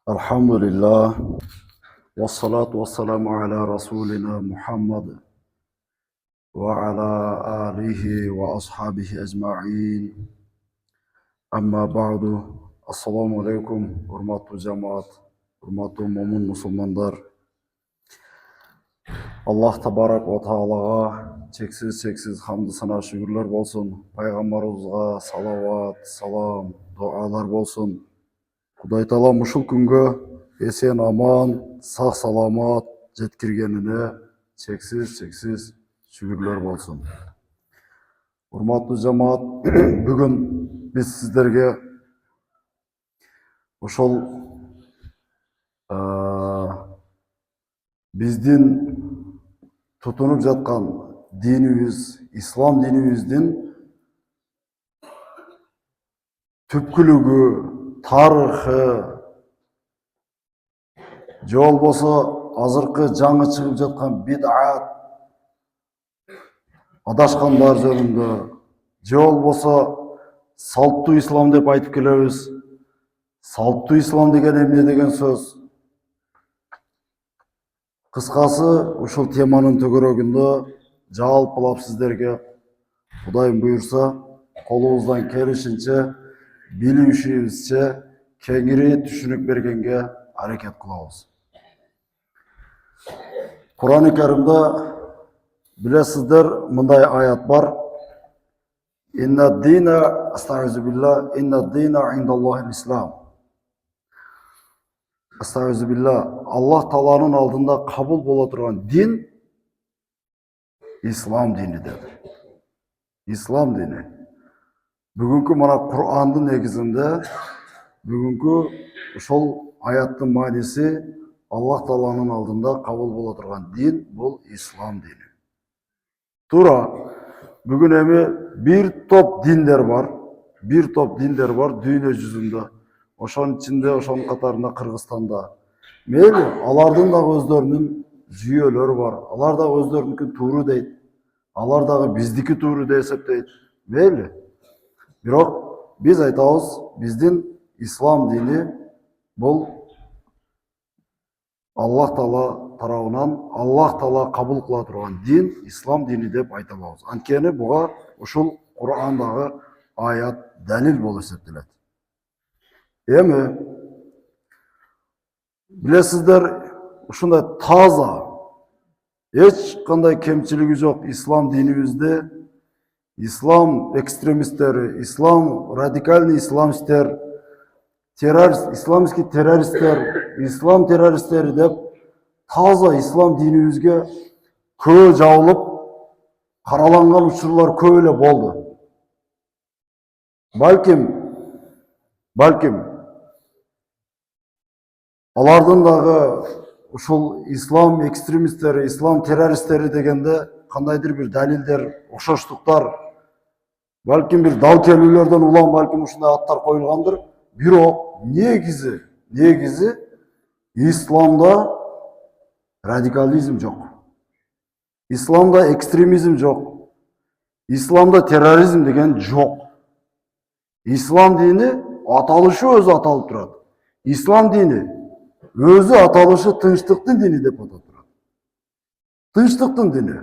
Alhamdulillah, wassalatu wassalamu ala rasulina Muhammad wa ala alihi wa ashabihi ajma'in. Amma ba'du, assalamu alaikum, hurmatli jamaat, hurmatli mo'min musulmonlar. Alloh tabarak va taologa cheksiz hamd sana şükürler bolsun. Peygamberimizga salavat, salam, dualar bolsun. Құдай Таала мұшыл күнге есен аман, сақ саламат жеткіргеніне чексіз шүгірлер болсын. Урматтуу жамаат, бүгін біз сіздерге ошол биздин тутунуп жаткан динибиз, ислам динибиздин түпкүлүгү, тарыхы, жол болса азыркы жаңы чыгып жаткан бид'ат, адашкандар жөнүндө, жол болса салттуу ислам деп айтып келебиз. Салттуу ислам деген эмне деген сөз? Кыскасы, ушул теманын төгөрөгүндө жалпылап сиздерге Кудайым буйрса, колубуздан келишинче билүүшүбүзчө кеңири түшүнүк бергенге аракет кылабыз. Кур'ан-ы Каримде билесиздер, мындай аят бар. Инна дина, астагфиру билlah, инна дина индаллахи ислам. Астагфиру билlah, Аллах Тааланын алдында кабыл боло турган дин ислам дини деди. Ислам дини. Бүгүнкү мына Кур'андын негизинде, бүгүнкү ошол аяттын мааниси Аллах Тааланын алдында кабыл боло турган дин бул ислам дини. Туура, бүгүн эми бир топ диндер бар дүйнө жүзүндө. Ошонун ичинде, ошонун катарында Кыргызстанда. Мейли, алардын дагы өздөрүнүн жүйөлөрү бар. Алар дагы өздөрүнүкүн туура дейт. Алар дагы биздики туура деп эсептейт. Мейли. Бирок биз айтабыз, биздин ислам дини бул Аллах Таала тарабынан, Аллах Таала кабыл кыла турган дин ислам дини деп айта алабыз. Анткени буга ушул Кур'андагы аят далил болуп эсептелет. Эми билесиздер, ушундай таза, эч кандай кемчилиги жок ислам динибизде ислам экстремисттери, ислам радикальный исламисттер, исламский террористтер, ислам террористтери деп таза ислам динибизге көө жабылып караланган учурлар көп эле болду. Балким алардын дагы ушул ислам экстремисттери, ислам террористтери дегенде кандайдыр бир далилдер, окшоштуктар, балким бир дал келүүлөрдөн улам балким ушундай аттар коюлгандыр. Бирок негизи исламда радикализм жок. Исламда экстремизм жок. Исламда терроризм деген жок. Ислам дини аталышы өзү аталып турат. Ислам дини өзү аталышы тынчтыктын дини деп аталып турат. Тынчтыктын дини.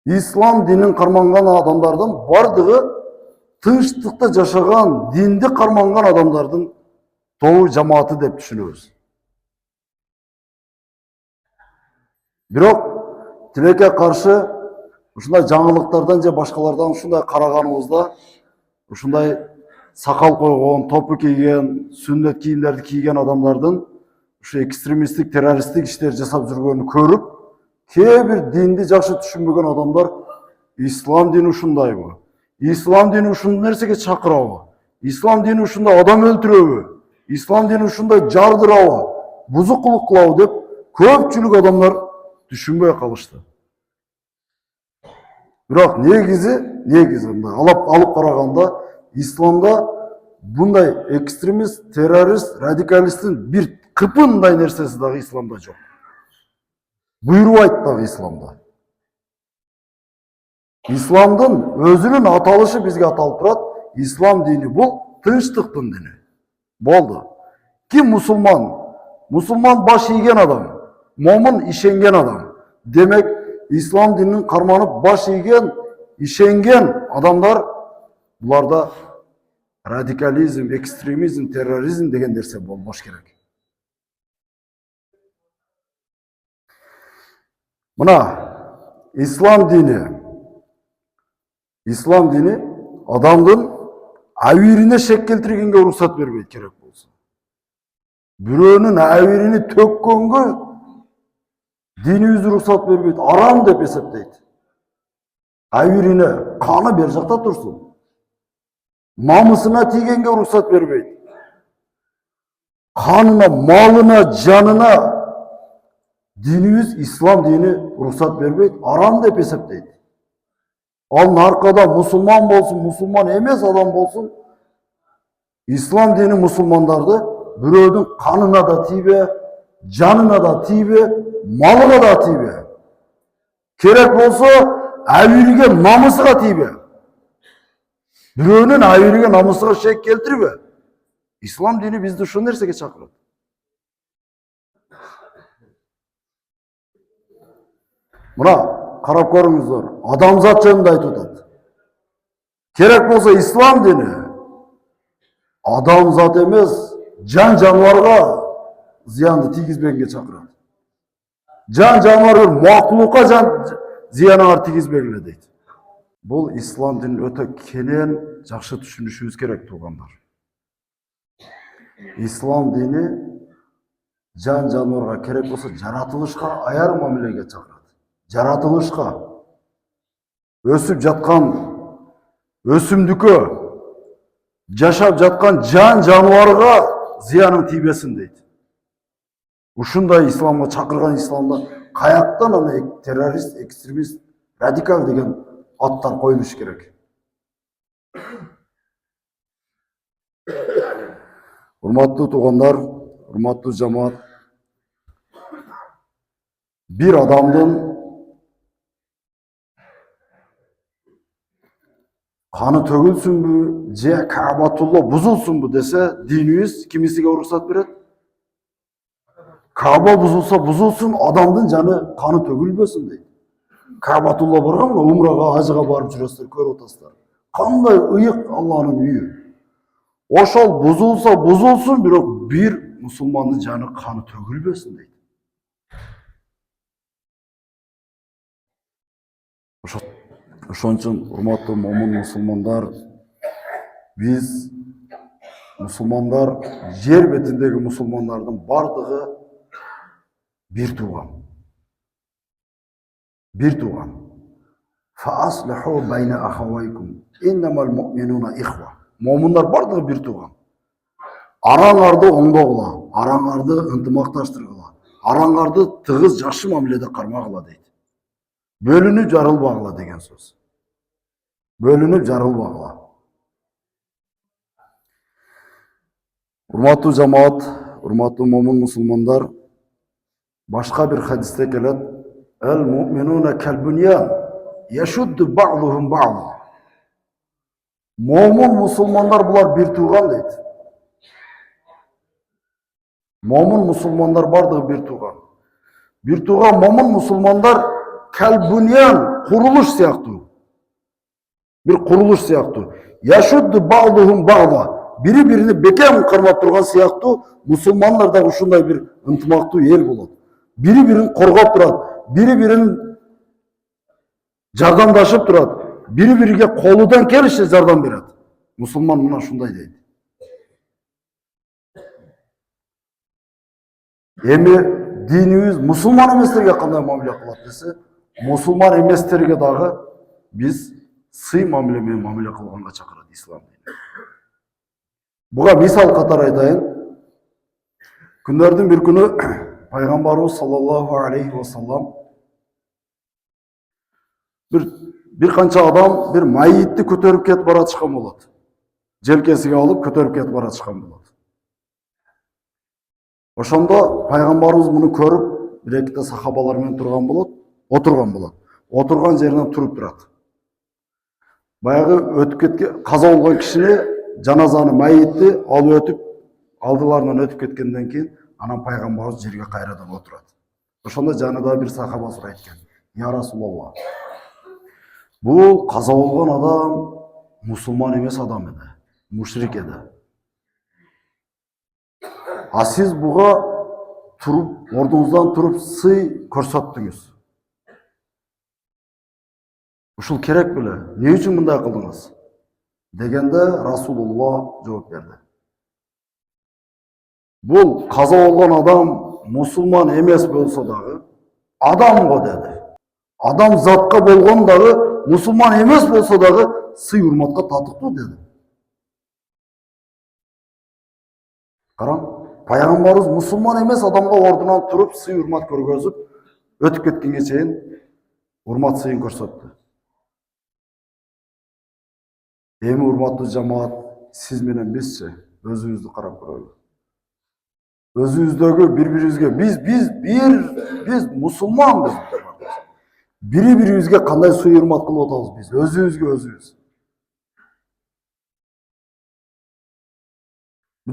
Ислам динин карманган адамдардын бардыгы тынчтыкта жашаган, динди карманган адамдардын тобу, жамааты деп түшүнөбүз. Бирок тилекке каршы ушундай жаңылыктардан же башкалардан ушундай караганыбызда, ушундай сакал койгон, топу кийген, сүннөт кийимдерди кийген адамдардын ушу экстремисттик, террористтик иштер жасап жүргөнүн көрүп, кээ бир динди жакшы түшүнбөгөн адамдар ислам дини ушундайбы? Ислам дини ушундай нерсеге чакырабы? Ислам дини ушундай адам өлтүрөбү? Ислам дини ушундай жардырабы? Бузукулук кылабы деп көпчүлүк адамдар түшүнбөй калышты. Бирок негизи алып караганда исламда bunday ekstremist, terörist, radikalistin bir kıpınday nersesi dahi İslam'da yok. Buyruğu ait dahi İslam'da. İslam'dan özünün atalışı bizge atalıp durat. İslam dini bu, tınçtıktın dini. Boldu. Kim musulman? Musulman baş eğgen adam. Momin işengen adam. Demek İslam dininin karmanıp baş eğgen, işengen adamlar bularda radikalizm, ekstremizm, terörizm degen nerse bolmoş gerek. Buna İslam dini adamdın avirine şek keltirgenge ruhsat berбейт керек bolsa. Biröөнүн avirini tökkөнгө dinimiz ruhsat berбейт, aram dep esептейт. Avirine kanı бер жакта турсун. Намысына тигенге ruhsat бербейт. Kanına, malına, canına dinimiz, İslam dini ruhsat berбейт, aram dep esептейт. Al narkada musulman bolsun, musulman emes adam bolsun. İslam dini musulmandardı. Biröөнүн kanına da tibe, canına da tibe, malına da tibe. Kerek bolsa aviriге, namısıga tibe. Biröөнүн aviriге, namısıga şek keltirbe. İslam dini bizdi şu nersege çakırат. Mına karap koruңуздар, адамзат жөнүндө айтып атат. Керек болса İslam dini адамзат эмес, жан жаныбарга зыянды тийгизбегенге чакырат. Жан жаныбар макулукка зыяныңар тийгизбегиле дейт. Бул İslam динин өтө кенен жакшы түшүнүшүбүз керек туугандар. İslam dini жан жаныбарга керек болсо жаратылышка аяр мамилеге чакырат. Жаратылышка өсүп жаткан өсүмдүккө жашап жаткан жан жаныбарга зыянын тийбесин дейт. Ушундай исламга чакырган исламда каяктан аны террорист, экстремист, радикал деген аттар коюлуш керек. Урматтуу туугандар, урматтуу жамаат, бир адамдын kanı tөгүлсүнбү же Каабатулла бузулсунбу десе, dinimiz kimisiге уруксат берет? Kaaba buzulsa buzulsun, adamdын жаны kanı tөгүлбөсүн дейт. Каабатулла барган умрага, ажыга барып жүрөсүздөр, көрүп атасыздар. Кандай ыйык Алланын үйү. Ошол buzulsa buzulsun, бирок бир мусулмандын жаны kanı tөгүлбөсүн дейт. Ошон үчүн урматтуу момун мусулмандар, биз мусулмандар жер бетиндеги мусулмандардын бардыгы бир тууган. Бир тууган. Фааслиху байна ахавайкум. Иннамал муъминуна ихва. Момундар бардыгы бир тууган. Араңарды оңдогула, араңарды ынтымакташтыргыла, араңарды тыгыз жакшы мамиледе кармагыла дейт. Бөлүнүп жарылбагыла деген сөз. Бөлүнүп жарылбагыла. Урматтуу жамаат, урматтуу момун мусулмандар, башка бир хадисте келет: "Ал муъминуна калбуньян, яшудду ба'духум ба'да." Момун мусулмандар булар бир тууган дейт. Момун мусулмандар бардыгы бир тууган. Бир тууган момун мусулмандар калбуньян, курулуш сыяктуу. Bir kuruluş siyahtı. Yaşuddu ba'duhum ba'da. Biri birini bekem karmap turgan siyahtı. Musulmanlar da uşunday bir ıntımaktı el bulur. Biri birini korgap durat. Biri birinin jardamdaşıp durat. Biri biriga koludan kelişe jardam berat. Musulman muna şunday deydi. Emi dinimiz musulman emeslerge kanday muamele kılat dese, musulman emeslerge dağı biz сый мамиле менен мамиле кылганга чакырат ислам дини. Буга мисал катар айтайын. Күндөрдүн бир күнү пайгамбарыбыз саллаллаху алейхи ва саллам bir kança adam bir mayitти көтөрүп кетип баратышкан болот. Желкесиге алып көтөрүп кетип баратышкан болот. Ошондо пайгамбарыбыз муну көрүп, бир эките сахабалар менен турган болот, отурган болот. Отурган жеринен туруп турат. Баягы өтүп кеткен каза болгон кишини жаназаны майитти алып өтүп алдыларынан өтүп кеткенден кийин анан пайгамбарыбыз жерге кайрадан отурат. Ошондо жанында бир сахаба сурайт экен. Я Расулалла. Бул каза болгон адам мусулман эмес адам эди, мушрик эди. А сиз буга туруп, ордуңуздан туруп сый көрсөттүңүз. Ушул керек беле? Не үчүн мындай кылдыңыз? Дегенде Расулулла жооп берди. Бул каза болгон адам мусулман эмес болсо дагы адам го деди. Адам затка болгон дагы мусулман эмес болсо дагы сый урматка татыктуу деди. Караң, пайгамбарыбыз мусулман эмес адамга ордунан туруп сый урмат көргөзүп, өтүп кеткенге чейин урмат сыйын көрсөттү. Эми урматтуу жамаат, сиз менен бизчи өзүбүздү карап көрөлү. Өзүбүздөгү бири-бирибизге биз мусулманбыз. Бири-бирибизге кандай сый урмат кылып атабыз биз? Өзүбүзгө өзүбүз.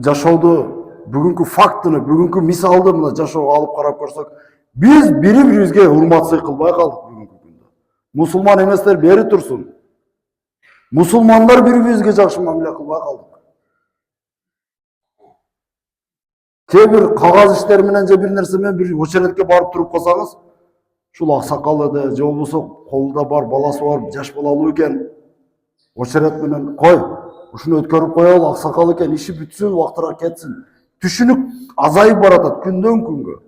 Жашоодо бүгүнкү фактыны, бүгүнкү мисалды мына жашоого алып карап көрсөк, биз бири-бирибизге урмат сый кылбай калдык бүгүнкү күндө. Мусулман эместер бери турсун. Мусулмандар бири-бирибизге жакшы мамиле кылбай калдык. Кээ бир кагаз иштер менен же бир нерсе менен бир очередке барып туруп калсаңыз, ушул аксакал эди, же болбосо колунда бар, баласы бар, жаш балалуу экен, очеред менен кой, ушуну өткөрүп коелу, аксакал экен, иши бүтсүн, убактыраак кетсин. Түшүнүк азайып баратат күндөн күнгө.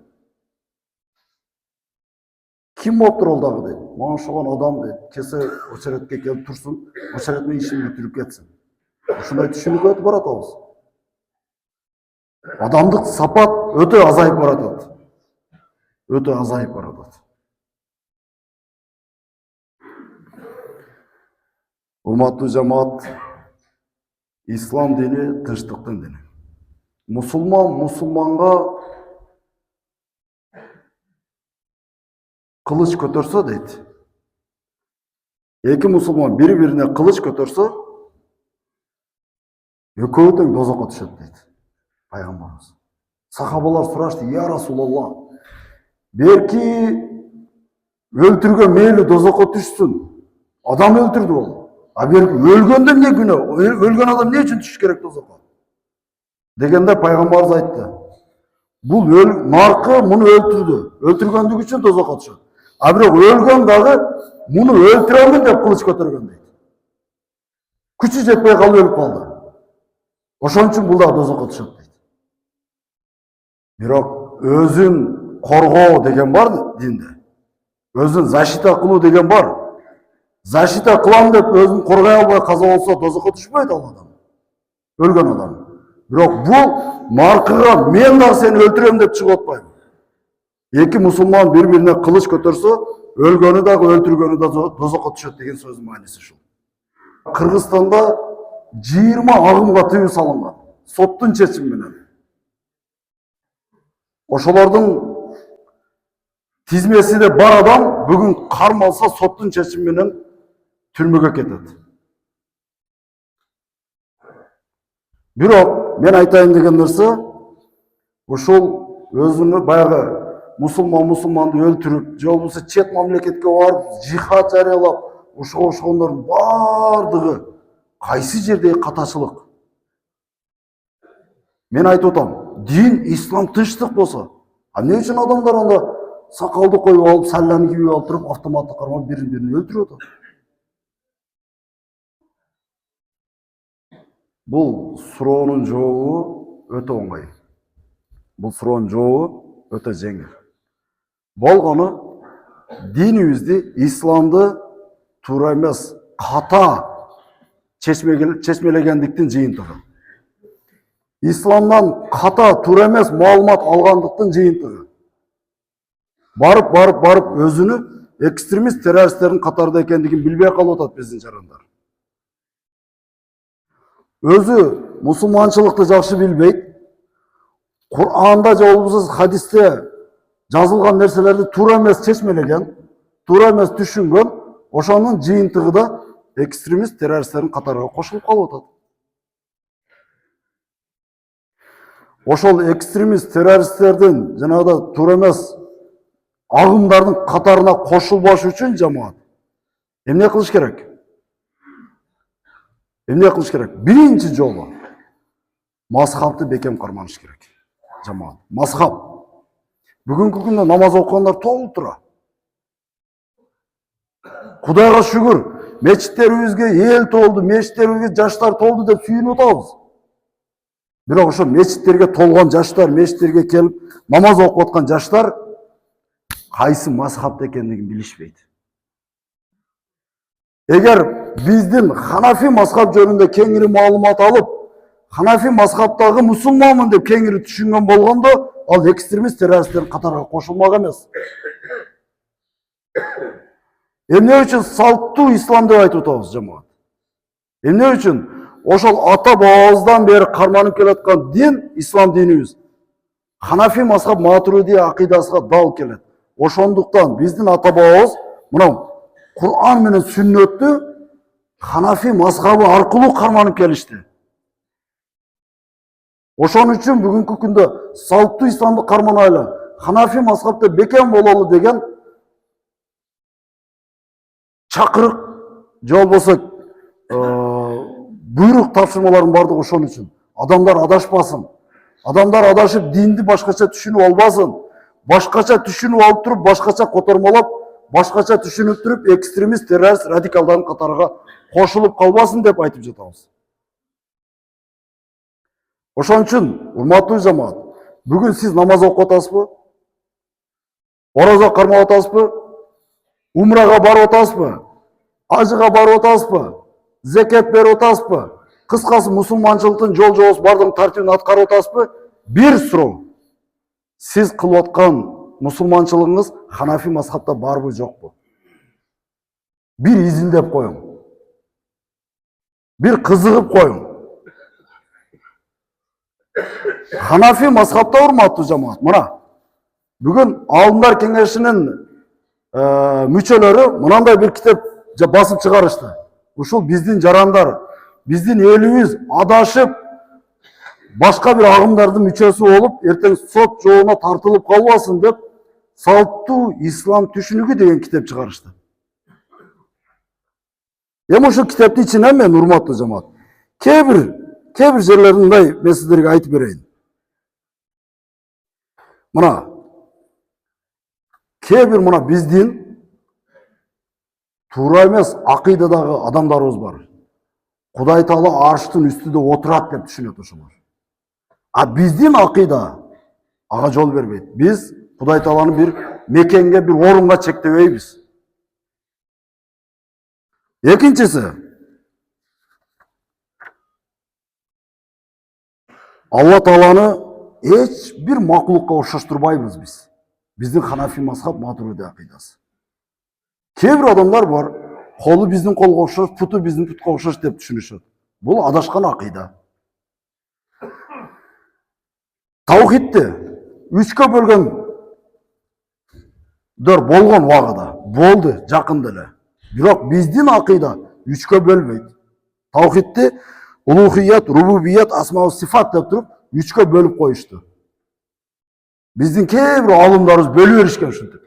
Ким болуп тур ол дагы дейт. Мага ошогон адам дейт. Кесе очередке келип турсун, очеред менен ишин бүтүрүп кетсин. Ушундай түшүнүк өтүп баратабыз. Адамдык сапат өтө азайып баратат. Өтө азайып баратат. Урматтуу жамаат, ислам дини тынчтыктын дини. Мусулманга кылыч көтөрсө дейт. Эки мусулман бири-бирине кылыч көтөрсө, экөө тең дозокко түшөт дейт пайгамбарыбыз. Сахабалар сурашты: "Я Расулалла, берки өлтүргөн мейли дозокко түшсүн. Адам өлтүрдү ол. А берки өлгөндө эмне күнөө? Өлгөн адам эмне үчүн түшүш керек дозокко?" Дегенде пайгамбарыбыз айтты: "Бул наркы муну өлтүрдү. Өлтүргөндүгү үчүн дозокко түшөт. А бирок өлгөн дагы муну өлтүрөмүн деп кылыч көтөргөн дейт. Күчү жетпей калып өлүп калды. Ошон үчүн бул дагы дозокко түшөт дейт. Бирок өзүн коргоо деген бар динде. Өзүн защита кылуу деген бар. Защита кылам деп өзүн коргой албай каза болсо дозокко түшпөйт ал адам. Өлгөн адам. Бирок бул наркыга мен дагы сени өлтүрөм деп чыгып атпайбы? Эки мусулман бири-бирине кылыч көтөрсө, өлгөнү дагы өлтүргөнү да дозокко түшөт деген сөздүн мааниси ушул. Кыргызстанда 20 агымга тыюу салынган соттун чечими менен. Ошолордун тизмесиде бар адам бүгүн кармалса соттун чечими менен түрмөгө кетет. Бирок мен айтайын деген нерсе, ушул өзүнү баягы мусулманды өлтүрүп, же болбосо чет мамлекетке барып, жихад жарыялап, ошондордун бардыгы кайсы жердеги катачылык? Мен айтып атам, дин, ислам тынчтык болсо, а эмне үчүн адамдар анда сакалды коюп алып, салланы кийип алып туруп, автоматтык кармап бирин-бирин өлтүрүп атат? Бул суроонун жообу өтө оңой. Бул суроонун жообу өтө жеңил. Болгону динибизди, исламды туура эмес, ката чечмелегендиктин жыйынтыгы. Исламдан ката туура эмес маалымат алгандыктын жыйынтыгы. Барып өзүнү экстремист террористтердин катарында экендигин билбей калып атат биздин жарандар. Өзү мусулманчылыкты жакшы билбейт. Кур'анда же болбосо хадисте жазылган нерселерди туура эмес чечмелеген, туура эмес түшүнгөн, ошонун жыйынтыгы да экстремист террористтердин катарына кошулуп калып атат. ошол экстремист террористтердин жанагыда туура эмес агымдардын катарына кошулбаш үчүн жамаат эмне кылыш керек? Эмне кылыш керек? Биринчи жолу мазхабты бекем карманыш керек. Жамаат. Мазхаб. Бүгүнкү күндө намаз окугандар толуп тура. Кудайга шүгүр, мечиттерибизге эл толду, мечиттерибизге жаштар толду деп сүйүнүп атабыз. Бирок ошо мечиттерге толгон жаштар, мечиттерге келип намаз окуп аткан жаштар кайсы мазхабта экендигин билишпейт. Эгер биздин Ханафи мазхаб жөнүндө кеңири маалымат алып, Ханафи мазхабтагы мусулманмын деп кеңири түшүнгөн болгондо, ал экстремист террористтердин катарына кошулмак эмес. Эмне үчүн салттуу ислам деп айтып атабыз жамаат? Эмне үчүн ошол ата бабабыздан бери карманып келаткан дин, ислам динибиз Ханафи мазхаб матуриди акыйдасына дал келет. Ошондуктан биздин ата бабабыз мына Кур'ан менен сүннөттү Ханафи мазхабы аркылуу карманып келишти. Ошон үчүн бүгүнкү күндө салттуу исламды карманайлы, Ханафи мазхабта бекем бололу деген чакырык же болбосо буйрук тапшырмалардын бардыгы ошон үчүн. Адамдар адашпасын. Адамдар адашып динди башкача түшүнүп албасын. Башкача түшүнүп алып туруп, башкача котормолоп, башкача түшүнүп туруп, экстремист, террорист, радикалдардын катарына кошулуп калбасын деп айтып жатабыз. Ошон үчүн, урматтуу жамаат, бүгүн сиз намаз окуп атасызбы? Ораза кармап атасызбы? Умрага барып атасызбы? Ажыга барып атасызбы? Зекет берип атасызбы? Кыскасы мусулманчылыктын жол жобосу бардыгын тартибин аткарып атасызбы? Бир суроо. Сиз кылып аткан мусулманчылыгыңыз Ханафи мазхабта барбы, жокпу? Бир изилдеп коюң. Бир кызыгып коюң. Ханафи мазхабта урматтуу жамаат, мына бүгүн Алымдар кеңешинин мүчөлөрү мынандай бир китеп басып чыгарышты. Ушул биздин жарандар, биздин элибиз адашып, башка бир агымдардын мүчөсү болуп, эртең сот жообуна тартылып калбасын деп, салттуу ислам түшүнүгү деген китеп чыгарышты. Эми ушул китептин ичинен мен урматтуу жамаат, кээ бир жерлерин мындай мен сиздерге айтып берейин. Мына кээ бир мына биздин туура эмес акыйдадагы адамдарыбыз бар. Кудай Таала арштын үстүндө отурат деп түшүнөт ошолор. А биздин акыйда ага жол бербейт. Биз Кудай Тааланы бир мекенге, бир орунга чектебейбиз. Экинчиси, Алла Тааланы эч бир макулукка окшоштурбайбыз биз. Биздин Ханафи мазхаб матуриди акыйдасы. Кээ бир адамдар бар, колу биздин колго окшош, путу биздин путка окшош деп түшүнүшөт. Бул адашкан акыйда. Таухидти үчкө бөлгөндөр болгон убагыда болду, жакында эле. Бирок биздин акыйда үчкө бөлбөйт. Таухидти улухият, рубубият, асма ва сифат деп туруп үчкө бөлүп коюшту. Биздин кээ бир алымдарыбыз бөлүп беришкен ушинтип.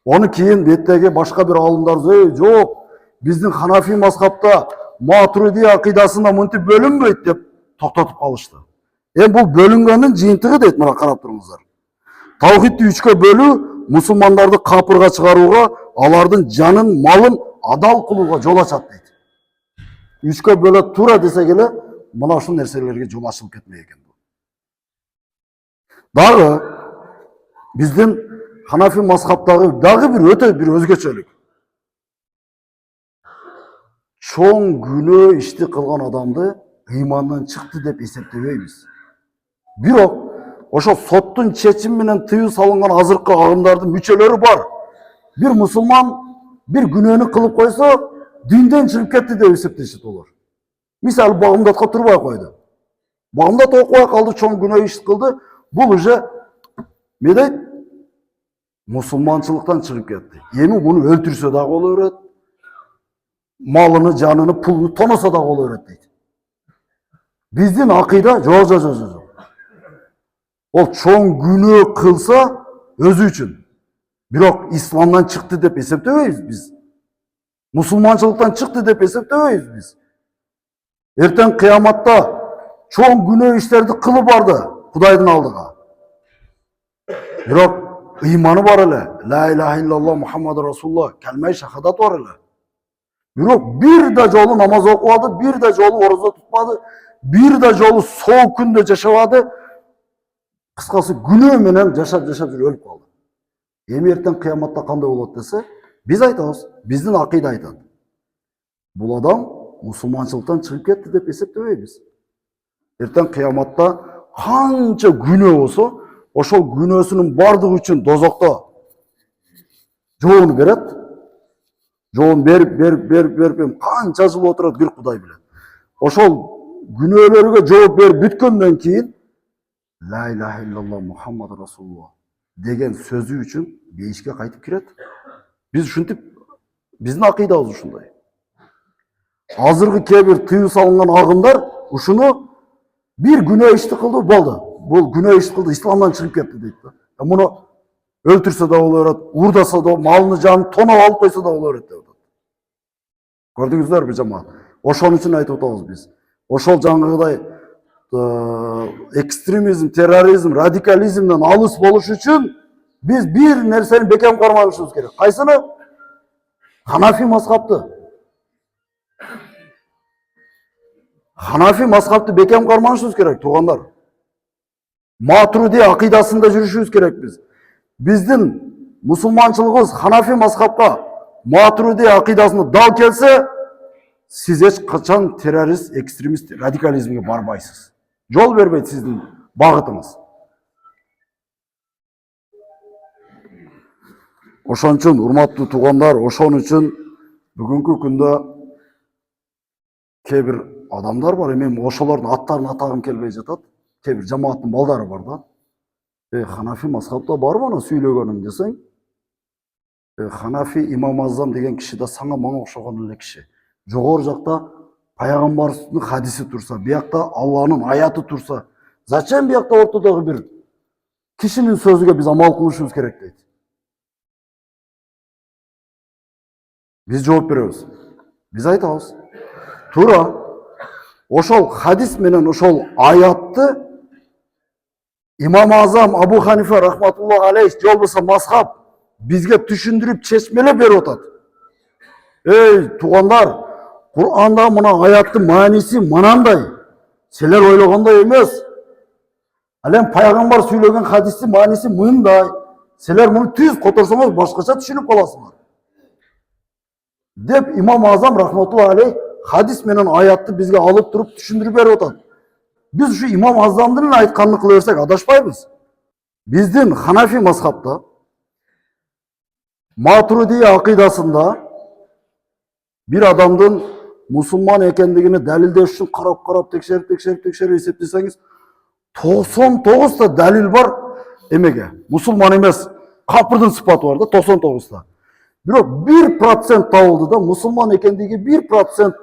Onu кийин беттеги башка бир алымдар жок, биздин Ханафи мазхабта матуриди акыйдасында мынтип бөлүнбөйт деп токтотуп калышты. Бул бөлүнгөндүн жыйынтыгы дейт, мына карап туруңуздар. Таухидти үчкө бөлүү мусулмандарды капырга чыгарууга, алардын жанын, малын адал кылууга жол ачат дейт. Үчкө бөлөт туура десек эле, мына ушул нерселерге жол ачылып кетмек экен. Дагы биздин Ханафи мазхабтагы дагы бир өтө бир өзгөчөлүк. Чоң күнөө ишти кылган адамды ыймандан чыкты деп эсептебейбиз. Бирок ошо соттун чечими менен тыюу салынган азыркы агымдардын мүчөлөрү бар. Бир мусулман бир күнөөнү кылып койсо, динден чыгып кетти деп эсептешет олар. Мисалы Багымдатка турбай койду. Багымдат окубай калды, чоң күнөө иш кылды. Бул уже эмне дейт? Мусулманчылыктан чыгып кетти. Эми муну өлтүрсө дагы боло берет. Малыны, жаныны, пулуну тоносо дагы боло берет дейт. Биздин акыйда жок. Ол чоң күнөө кылса өзү үчүн. Бирок исламдан чыкты деп эсептебейбиз биз. Мусулманчылыктан чыкты деп эсептебейбиз биз. Эртең кыяматта чоң күнөө иштерди кылып барды Кудайдын алдыга. Бирок ыйманы бар эле. Ла илаха иллаллах Мухаммаду Расулуллах калмай шахадат бар эле. Бирок бир да жолу намаз окубады, бир да жолу орозо тутпады, бир да жолу соо күндө жашабады. Кыскасы күнөө менен жашап жүрүп өлүп калды. Эми эртең кыяматта кандай болот десе, биз айтабыз, биздин акыйда айтат. Бул адам мусулманчылыктан чыгып кетти деп эсептебейбиз. Эртең кыяматта канча күнөө болсо, ошол күнөөсүнүн бардыгы үчүн дозокто жоон берет. Жоон берип канча жыл отурат бир Кудай билет. Ошол күнөөлөргө жооп берип бүткөндөн кийин Ла илаха иллаллах Мухаммаду Расулуллах деген сөзү үчүн бейишке кайтып кирет. Биз ушинтип, биздин акыйдабыз ушундай. Азыркы кээ бир тыюу салынган агымдар ушуну бир күнөө ишти кылды, болду. Бул күнөө иш кылды, исламдан чыгып кетти дейт да. Муну өлтүрсө да боло берет, урдаса да, малыны жанын тоноп алып койсо да боло берет деп атат. Көрдүңүздөрбү жамаат? Ошон үчүн айтып атабыз биз. Ошол жаңгыдай экстремизм, терроризм, радикализмден алыс болуш үчүн биз бир нерсени бекем кармашыбыз керек. Кайсыны? Ханафи мазхабты. Ханафи мазхабты бекем кармашыбыз керек, туугандар. Матруди акыйдасында жүрүшүбүз керек биз. Биздин мусулманчылыгыбыз Ханафи мазхабка, Матруди акыйдасына дал келсе, сиз эч качан террорист, экстремист, радикализмге барбайсыз. Жол бербейт сиздин багытыңыз. Ошон үчүн, урматтуу туугандар, ошон үчүн бүгүнкү күндө кээ бир адамдар бар, мен ошолордун аттарын атагым келбей жатат. Кээ бир жамааттын балдары бар да. Ханафи мазхабта барбы ана сүйлөгөнүң десең? Ханафи Имам Азам деген киши да саңа мага окшогон эле киши. Жогору жакта пайгамбардын хадиси турса, биякта Алланын аяты турса, зачем биякта ортодогу бир кишинин сөзүгө биз амал кылышыбыз керек дейт. Биз жооп беребиз. Биз айтабыз. Туура. Ошол хадис менен ошол аятты Имам Азам Абу Ханифа рахматуллах алейх же болбосо мазхаб бизге түшүндүрүп чечмелеп берип атат. Туугандар, Кур'анда мына аяттын мааниси мынандай. Силер ойлогондой эмес. Ал эми пайгамбар сүйлөгөн хадистин мааниси мындай. Силер муну түз которсоңуз башкача түшүнүп каласыңар. Деп Имам Азам рахматуллах алейх хадис менен аятты бизге алып туруп түшүндүрүп берип атат. Биз ушу Имам Азамдын айтканын кыла берсек адашпайбыз. Биздин Ханафи мазхабта, Матруди акыйдасында бир адамдын мусулман экендигини далилдеш үчүн карап текшерип эсептесеңиз 99 та далил бар эмеге. Мусулман эмес, капырдын сыпаты бар да 99 та. Бирок 1% табылды да, мусулман экендиги 1%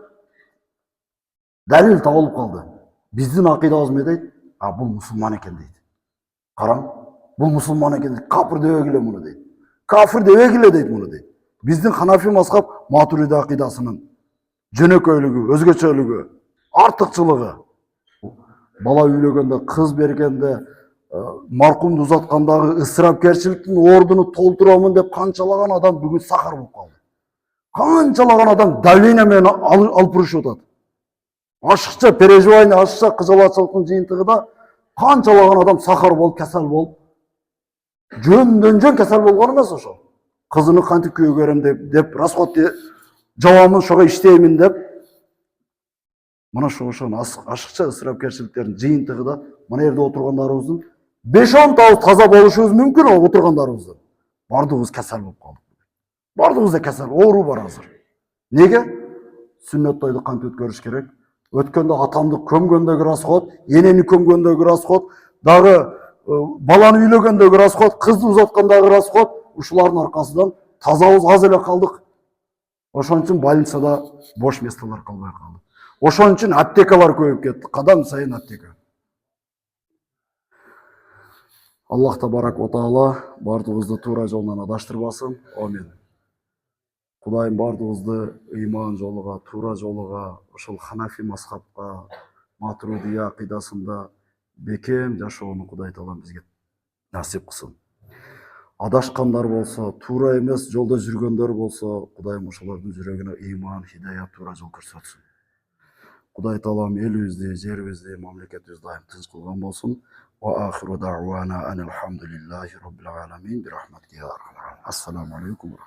далил табылып калды. Биздин акыйдабыз эмне дейт? Бул мусулман экен дейт. Караң, бул мусулман экен дейт. Капыр дебегиле муну дейт. Кафир дебегиле дейт муну дейт. Биздин Ханафи мазхаб Матуриди акыйдасынын жөнөкөйлүгү, өзгөчөлүгү, артыкчылыгы. Бала үйлөгөндө, кыз бергенде, маркумду узаткандагы ысырапкерчиликтин ордуну толтурамын деп канчалаган адам бүгүн сахар болуп калды. Канчалаган адам давление менен алып урушуп атат. Ашыкча переживание, ашыкча кызалачылыктын жыйынтыгында канчалаган адам сахар болуп, кесел болуп, жөндөн жөн кесел болгон эмес ошо. Кызыны кантип күйөө көрөм деп расход жабамын ошого иштеймин деп. Мына ошону ашыкча ысырапкерчиликтердин жыйынтыгында мына жерде отургандарыбыздын 5-10 табыз таза болушубуз мүмкүн отургандарыбыздын. Бардыгыбыз кесел болуп калдык. Бардыгыбызда кесел, оору бар азыр. Неге? Сүннөт тойду кантип өткөрүш керек? Өткөндө атамды көмгөндөгү расход, энени көмгөндөгү расход, дагы баланы үйлөгөндөгү расход, кызды узаткандагы расход, ушулардын аркасынан тазабыз аз эле калдык. Ошон үчүн больницада бош месталар калбай калды. Ошон үчүн аптекалар көбөйүп кетти. Кадан сайын аптека. Аллах табарак ва таала бардығызды тура жолдан адаштырбасын. Амин. Құдайым бардығызды иман жолыға, тура жолыға, ошол Ханафи мазхабка, Матуридия акыйдасында бекем жашоону Кудай таалам бизге насип кылсын. Адашкандар болсо, тура эмес жолдо жүргөндөр болсо, Кудайым ошолордун жүрөгүнө иман, хидаят, тура жол көрсөтсүн. Кудай таалам элибизди, жерибизди, мамлекетибизди дайым тынч кылган болсун. Ва ахиру дa'wana анил хамдулиллахи rabbil alamin bi rahmatika ya arhamar rahimin. Assalamu алейкум.